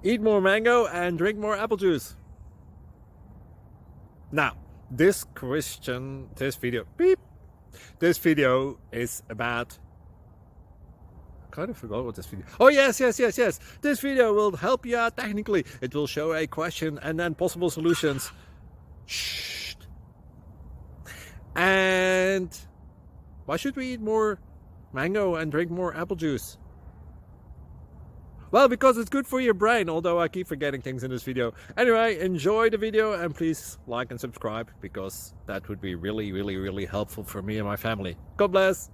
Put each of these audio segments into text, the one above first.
eat more mango and drink more apple juice. Now, this video is about, I kind of forgot what this video. Oh yes. This video will help you out technically. It will show a question and then possible solutions. Shh. And why should we eat more mango and drink more apple juice? Well, because it's good for your brain, although I keep forgetting things in this video. Anyway, enjoy the video and please like and subscribe, because that would be really helpful for me and my family. God bless!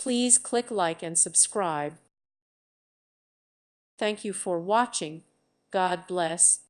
Please click like and subscribe. Thank you for watching. God bless.